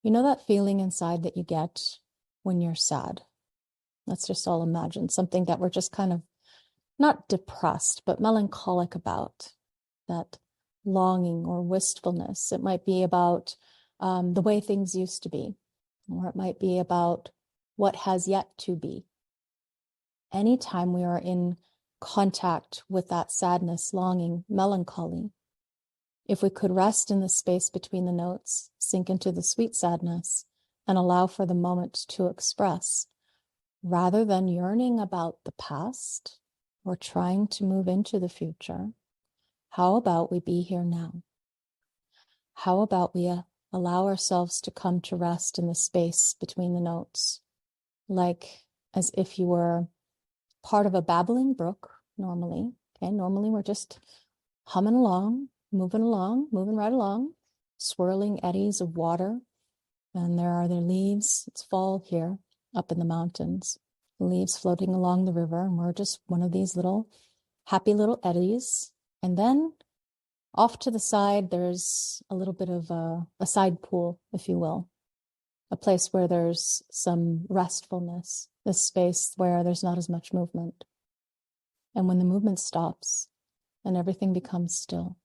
You know that feeling inside that you get when you're sad? Let's just all imagine something that we're just kind of not depressed, but melancholic about, that longing or wistfulness. It might be about the way things used to be, or it might be about what has yet to be. Anytime we are in contact with that sadness, longing, melancholy, if we could rest in the space between the notes, sink into the sweet sadness, and allow for the moment to express, rather than yearning about the past or trying to move into the future, how about we be here now? How about we allow ourselves to come to rest in the space between the notes, like as if you were part of a babbling brook normally. Okay, normally we're just humming along, moving right along, swirling eddies of water. And there are their leaves. It's fall here up in the mountains. The leaves floating along the river, and we're just one of these little happy little eddies. And then off to the side, there's a little bit of a side pool, if you will, a place where there's some restfulness, this space where there's not as much movement. And when the movement stops and everything becomes still,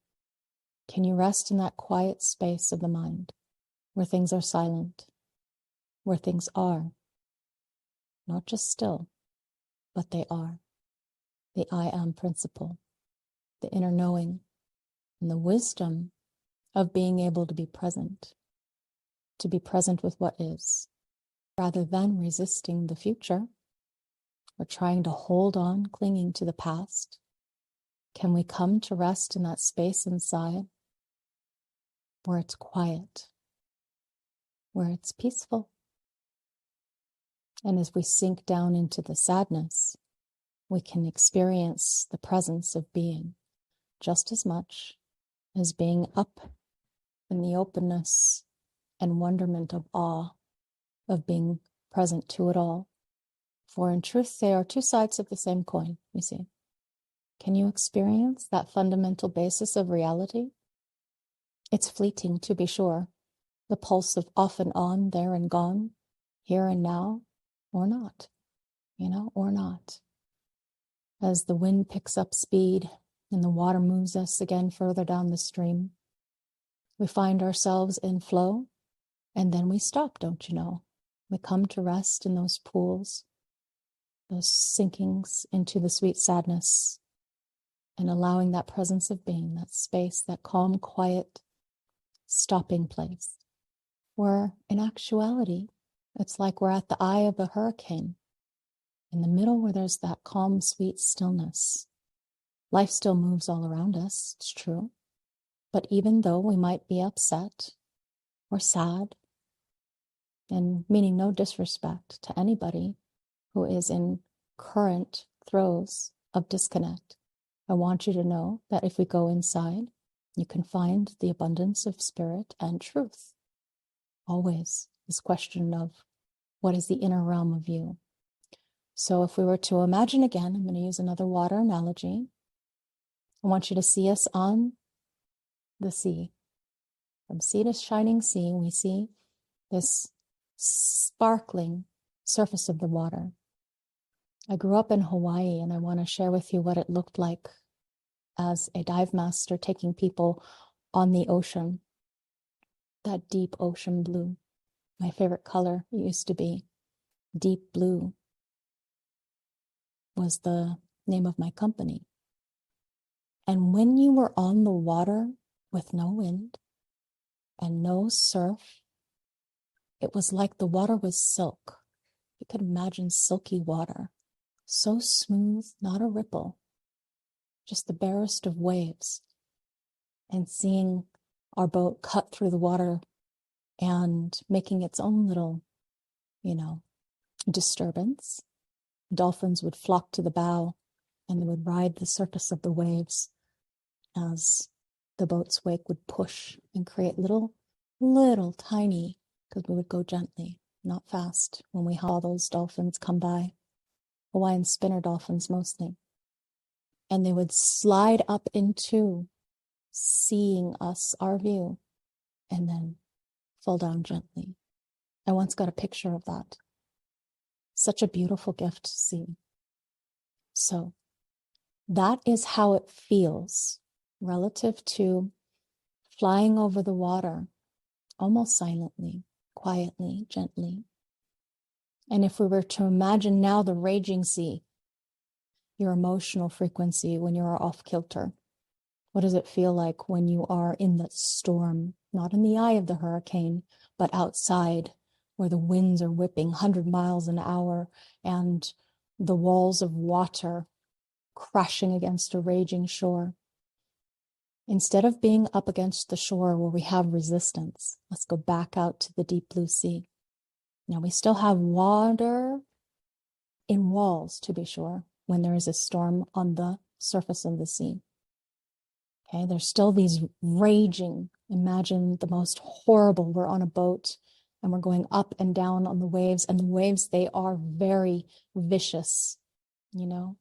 can you rest in that quiet space of the mind where things are silent, where things are, not just still, but they are. The I am principle, the inner knowing, and the wisdom of being able to be present with what is, rather than resisting the future or trying to hold on, clinging to the past. Can we come to rest in that space inside where it's quiet, where it's peaceful? And as we sink down into the sadness, we can experience the presence of being just as much as being up in the openness and wonderment of awe of being present to it all. For in truth, they are two sides of the same coin, you see. Can you experience that fundamental basis of reality? It's fleeting, to be sure, the pulse of off and on, there and gone, here and now, or not, or not. As the wind picks up speed and the water moves us again further down the stream, we find ourselves in flow, and then we stop, don't you know? We come to rest in those pools, those sinkings into the sweet sadness, and allowing that presence of being, that space, that calm, quiet, stopping place, where in actuality, it's like we're at the eye of a hurricane, in the middle where there's that calm, sweet stillness. Life still moves all around us, it's true. But even though we might be upset or sad, and meaning no disrespect to anybody who is in current throes of disconnect, I want you to know that if we go inside, you can find the abundance of spirit and truth. Always this question of what is the inner realm of you. So if we were to imagine again, I'm going to use another water analogy. I want you to see us on the sea. From sea to shining sea, we see this sparkling surface of the water. I grew up in Hawaii, and I want to share with you what it looked like as a dive master taking people on the ocean, that deep ocean blue. My favorite color used to be deep blue, was the name of my company. And when you were on the water with no wind and no surf, it was like the water was silk. You could imagine silky water, so smooth, not a ripple, just the barest of waves. And seeing our boat cut through the water and making its own little, disturbance. Dolphins would flock to the bow and they would ride the surface of the waves as the boat's wake would push and create little tiny, because we would go gently, not fast, when we saw those dolphins come by, Hawaiian spinner dolphins mostly. And they would slide up into seeing us, our view, and then fall down gently I once got a picture of that. Such a beautiful gift to see. So that is how it feels relative to flying over the water, almost silently, quietly, gently. And if we were to imagine now the raging sea, your emotional frequency when you're off kilter, what does it feel like when you are in the storm, not in the eye of the hurricane, but outside where the winds are whipping 100 miles an hour and the walls of water crashing against a raging shore? Instead of being up against the shore where we have resistance, let's go back out to the deep blue sea. Now we still have water in walls, to be sure, when there is a storm on the surface of the sea. Okay, there's still these raging, imagine the most horrible, we're on a boat and we're going up and down on the waves, and the waves, they are very vicious, you know,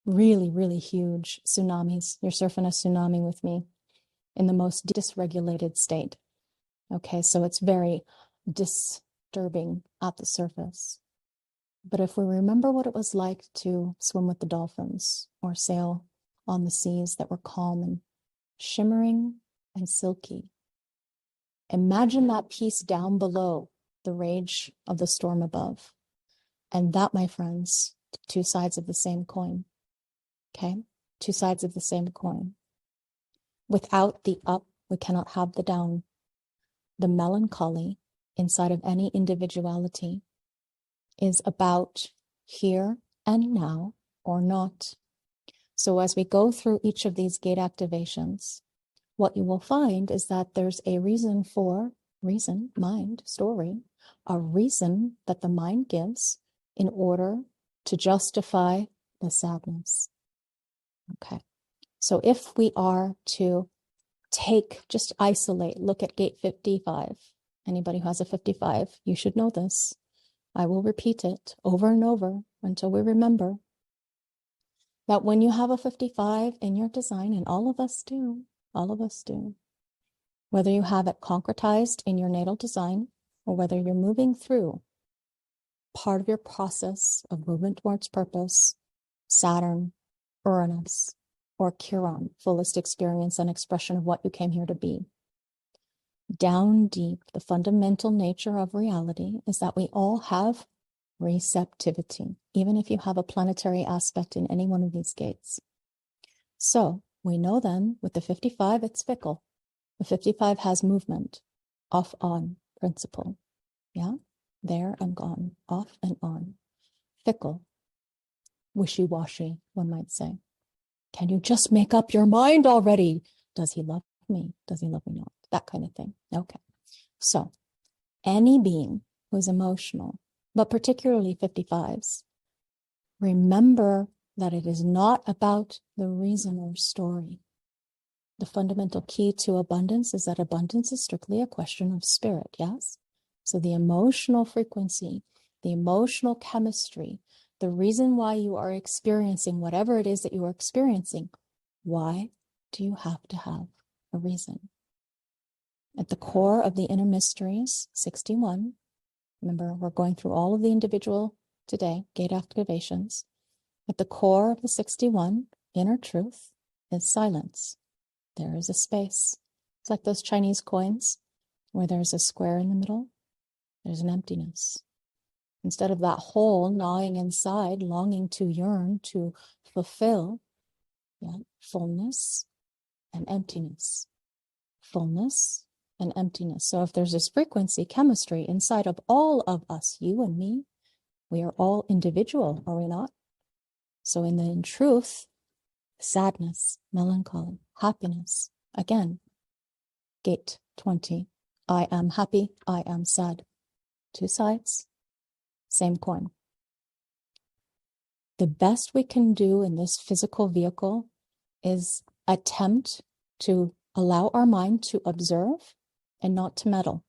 really, really huge tsunamis. You're surfing a tsunami with me in the most dysregulated state. Okay, so it's very disturbing at the surface. But if we remember what it was like to swim with the dolphins or sail on the seas that were calm and shimmering and silky, imagine that piece down below the rage of the storm above. And that, my friends, two sides of the same coin. Okay? Two sides of the same coin. Without the up, we cannot have the down. The melancholy inside of any individuality is about here and now or not. So as we go through each of these gate activations, what you will find is that there's a reason, mind, story, a reason that the mind gives in order to justify the sadness. Okay. So if we are to just isolate, look at gate 55. Anybody who has a 55, you should know this. I will repeat it over and over until we remember that when you have a 55 in your design, and all of us do, whether you have it concretized in your natal design or whether you're moving through part of your process of movement towards purpose, Saturn, Uranus, or Chiron, fullest experience and expression of what you came here to be. Down deep, the fundamental nature of reality is that we all have receptivity, even if you have a planetary aspect in any one of these gates. So we know then with the 55, it's fickle. The 55 has movement, off on principle. Yeah, there and gone, off and on. Fickle, wishy-washy, one might say. Can you just make up your mind already? Does he love me? Does he love me not? That kind of thing. Okay. So any being who's emotional, but particularly 55s, remember that it is not about the reason or story. The fundamental key to abundance is that abundance is strictly a question of spirit, yes? So the emotional frequency, the emotional chemistry, the reason why you are experiencing whatever it is that you are experiencing, why do you have to have a reason? At the core of the inner mysteries, 61, remember, we're going through all of the individual today, gate activations. At the core of the 61, inner truth, is silence. There is a space. It's like those Chinese coins where there's a square in the middle, there's an emptiness. Instead of that hole gnawing inside, longing to yearn, to fulfill, fullness and emptiness. Fullness and emptiness. So if there's this frequency, chemistry inside of all of us, you and me, we are all individual, are we not? So in truth, sadness, melancholy, happiness, again, gate 20. I am happy, I am sad. Two sides, same coin. The best we can do in this physical vehicle is attempt to allow our mind to observe and not to meddle.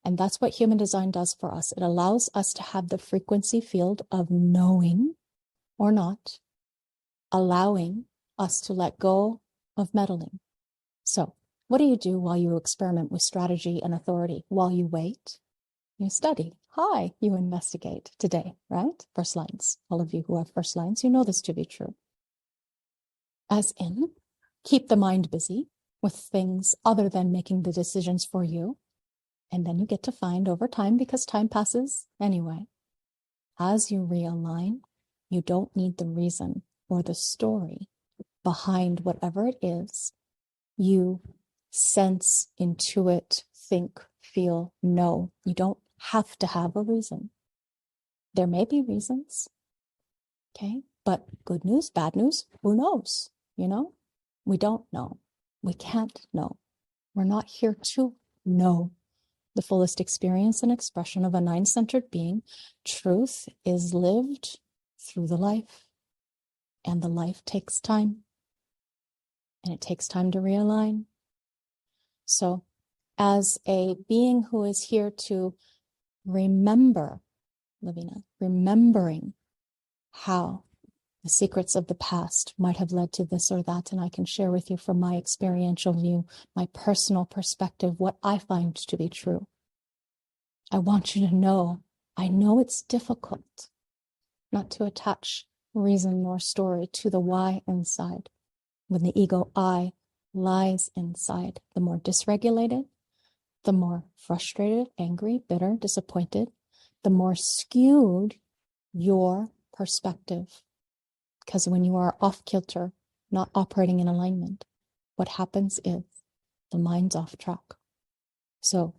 And that's what human design does for us. It allows us to have the frequency field of knowing or not, allowing us to let go of meddling. So what do you do while you experiment with strategy and authority? While you wait, you study. Hi, you investigate today, right? First lines. All of you who have first lines, you know this to be true. As in, keep the mind busy with things other than making the decisions for you. And then you get to find over time, because time passes anyway. As you realign, you don't need the reason or the story behind whatever it is you sense, intuit, think, feel, know. You don't have to have a reason. There may be reasons, okay? But good news, bad news, who knows? You know, we don't know. We can't know. We're not here to know the fullest experience and expression of a nine-centered being. Truth is lived through the life, and the life takes time, and it takes time to realign. So as a being who is here to remember, LaVeena, remembering how the secrets of the past might have led to this or that, and I can share with you from my experiential view, my personal perspective, what I find to be true. I want you to know, I know it's difficult not to attach reason nor story to the why inside. When the ego I lies inside, the more dysregulated, the more frustrated, angry, bitter, disappointed, the more skewed your perspective. Because when you are off kilter, not operating in alignment, what happens is the mind's off track. So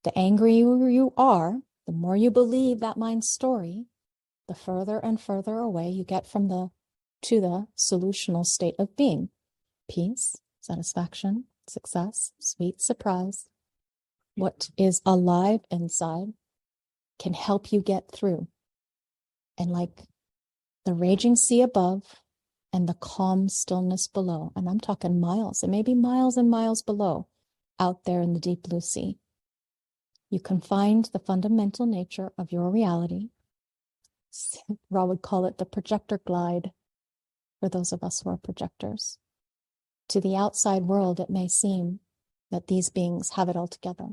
the angrier you are, the more you believe that mind's story, the further and further away you get from the solutional state of being. Peace, satisfaction, success, sweet surprise. What is alive inside can help you get through. And like the raging sea above and the calm stillness below, and I'm talking miles, it may be miles and miles below, out there in the deep blue sea, you can find the fundamental nature of your reality. Ra would call it the projector glide, for those of us who are projectors. To the outside world, it may seem that these beings have it all together,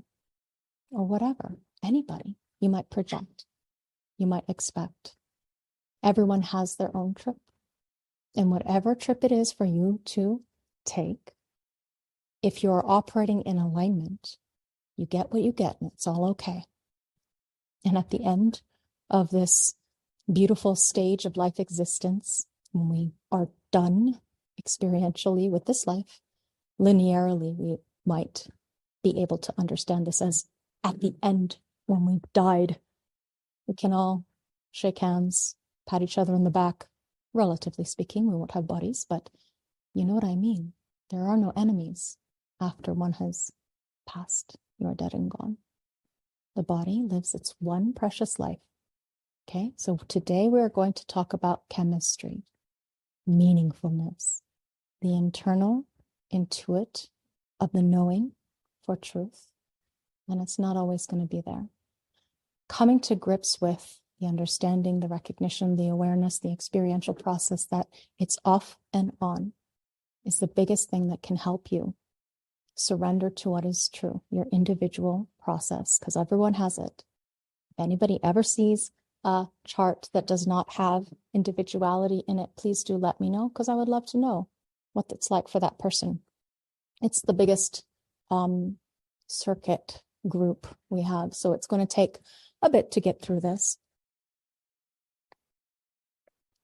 or whatever, anybody you might project, you might expect. Everyone has their own trip. And whatever trip it is for you to take, if you're operating in alignment, you get what you get, and it's all okay. And at the end of this beautiful stage of life existence, when we are done experientially with this life, linearly, we might be able to understand this as at the end, when we've died, we can all shake hands, pat each other in the back. Relatively speaking, we won't have bodies, but you know what I mean. There are no enemies after one has passed. You're dead and gone. The body lives its one precious life. Okay, so today we're going to talk about chemistry, meaningfulness, the internal intuit of the knowing for truth. And it's not always going to be there. Coming to grips with the understanding, the recognition, the awareness, the experiential process that it's off and on is the biggest thing that can help you surrender to what is true, your individual process, because everyone has it. If anybody ever sees a chart that does not have individuality in it, please do let me know, because I would love to know what it's like for that person. It's the biggest circuit group we have, so it's going to take a bit to get through this.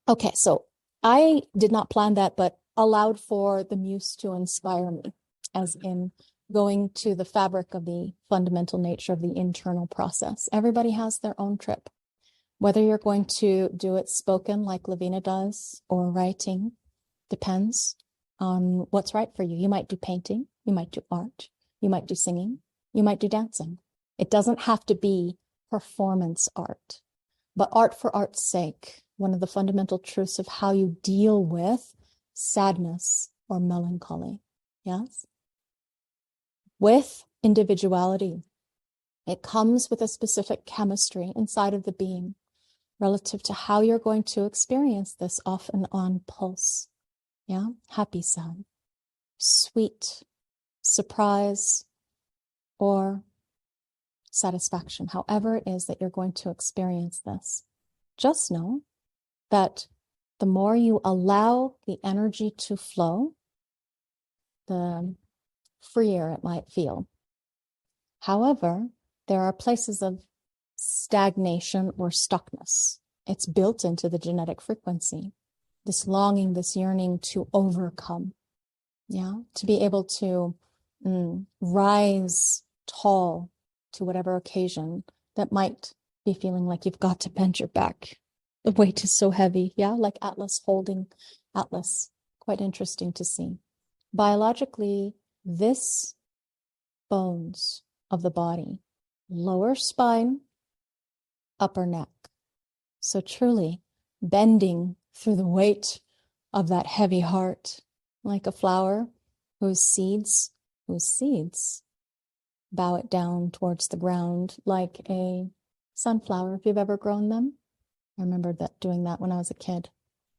Okay, so I did not plan that, but allowed for the Muse to inspire me, as in going to the fabric of the fundamental nature of the internal process. Everybody has their own trip. Whether you're going to do it spoken like LaVeena does or writing, depends on what's right for you. You might do painting, you might do art, you might do singing, you might do dancing. It doesn't have to be performance art, but art for art's sake. One of the fundamental truths of how you deal with sadness or melancholy. Yes? With individuality, it comes with a specific chemistry inside of the being relative to how you're going to experience this off and on pulse. Yeah? Happy, sad, sweet, surprise, or satisfaction, however it is that you're going to experience this. Just know that the more you allow the energy to flow, the freer it might feel. However, there are places of stagnation or stuckness. It's built into the genetic frequency. This longing, this yearning to overcome, to be able to rise tall to whatever occasion that might be feeling like you've got to bend your back. The weight is so heavy, like Atlas holding Atlas. Quite interesting to see. Biologically, this bones of the body, lower spine, upper neck. So truly bending through the weight of that heavy heart, like a flower whose seeds bow it down towards the ground, like a sunflower, if you've ever grown them. I remember doing that when I was a kid,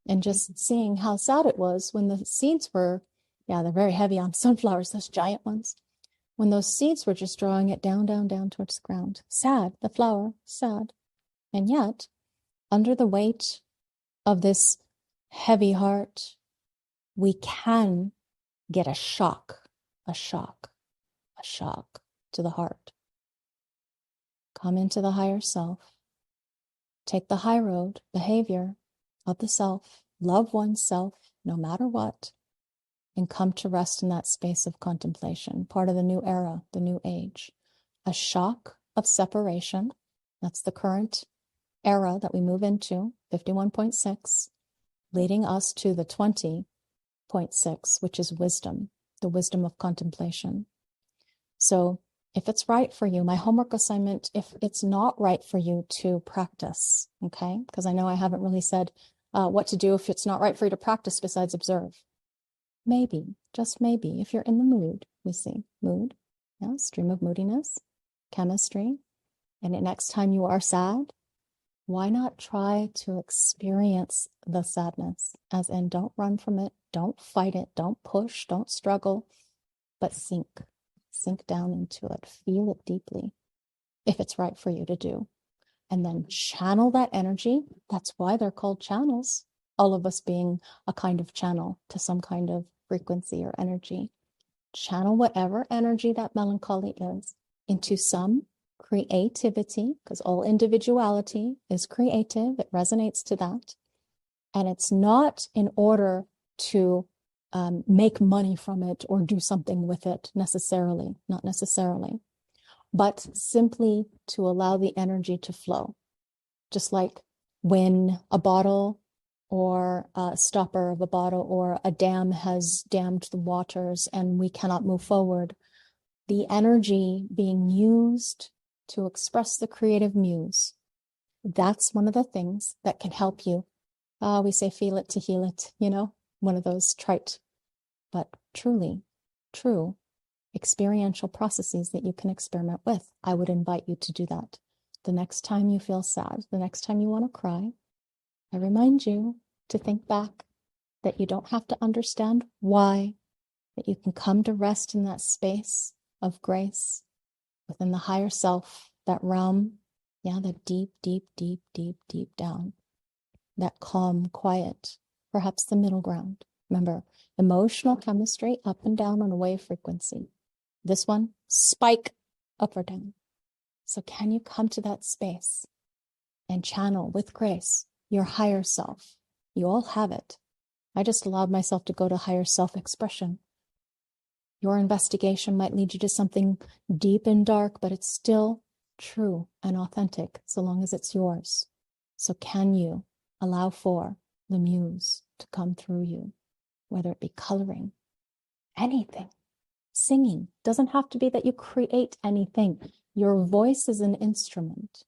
and just seeing how sad it was when the seeds were, they're very heavy on sunflowers, those giant ones. When those seeds were just drawing it down, down, down towards the ground. Sad, the flower, sad. And yet, under the weight of this heavy heart, we can get a shock to the heart. Come into the higher self. Take the high road, behavior of the self, love oneself, no matter what, and come to rest in that space of contemplation, part of the new era, the new age. A shock of separation, that's the current era that we move into, 51.6, leading us to the 20.6, which is wisdom, the wisdom of contemplation. So if it's right for you, my homework assignment, if it's not right for you to practice, okay? Because I know I haven't really said what to do if it's not right for you to practice besides observe. Maybe, just maybe, if you're in the mood, we see mood, stream of moodiness, chemistry, and the next time you are sad, why not try to experience the sadness? As in, don't run from it, don't fight it, don't push, don't struggle, but sink down into it, feel it deeply, if it's right for you to do. And then channel that energy. That's why they're called channels, all of us being a kind of channel to some kind of frequency or energy. Channel whatever energy that melancholy is into some creativity, because all individuality is creative. It resonates to that. And it's not in order to make money from it or do something with it necessarily, not necessarily, but simply to allow the energy to flow. Just like when a bottle or a stopper of a bottle or a dam has dammed the waters and we cannot move forward, the energy being used to express the creative muse, that's one of the things that can help you. We say feel it to heal it, one of those trite, but truly true experiential processes that you can experiment with. I would invite you to do that. The next time you feel sad, the next time you want to cry, I remind you to think back that you don't have to understand why, that you can come to rest in that space of grace within the higher self, that realm, that deep, deep, deep, deep, deep down, that calm, quiet, perhaps the middle ground. Remember, emotional chemistry, up and down on a wave frequency. This one, spike, up or down. So can you come to that space and channel with grace your higher self? You all have it. I just allowed myself to go to higher self-expression. Your investigation might lead you to something deep and dark, but it's still true and authentic so long as it's yours. So can you allow for the muse to come through you, whether it be coloring, anything, singing? Doesn't have to be that you create anything. Your voice is an instrument.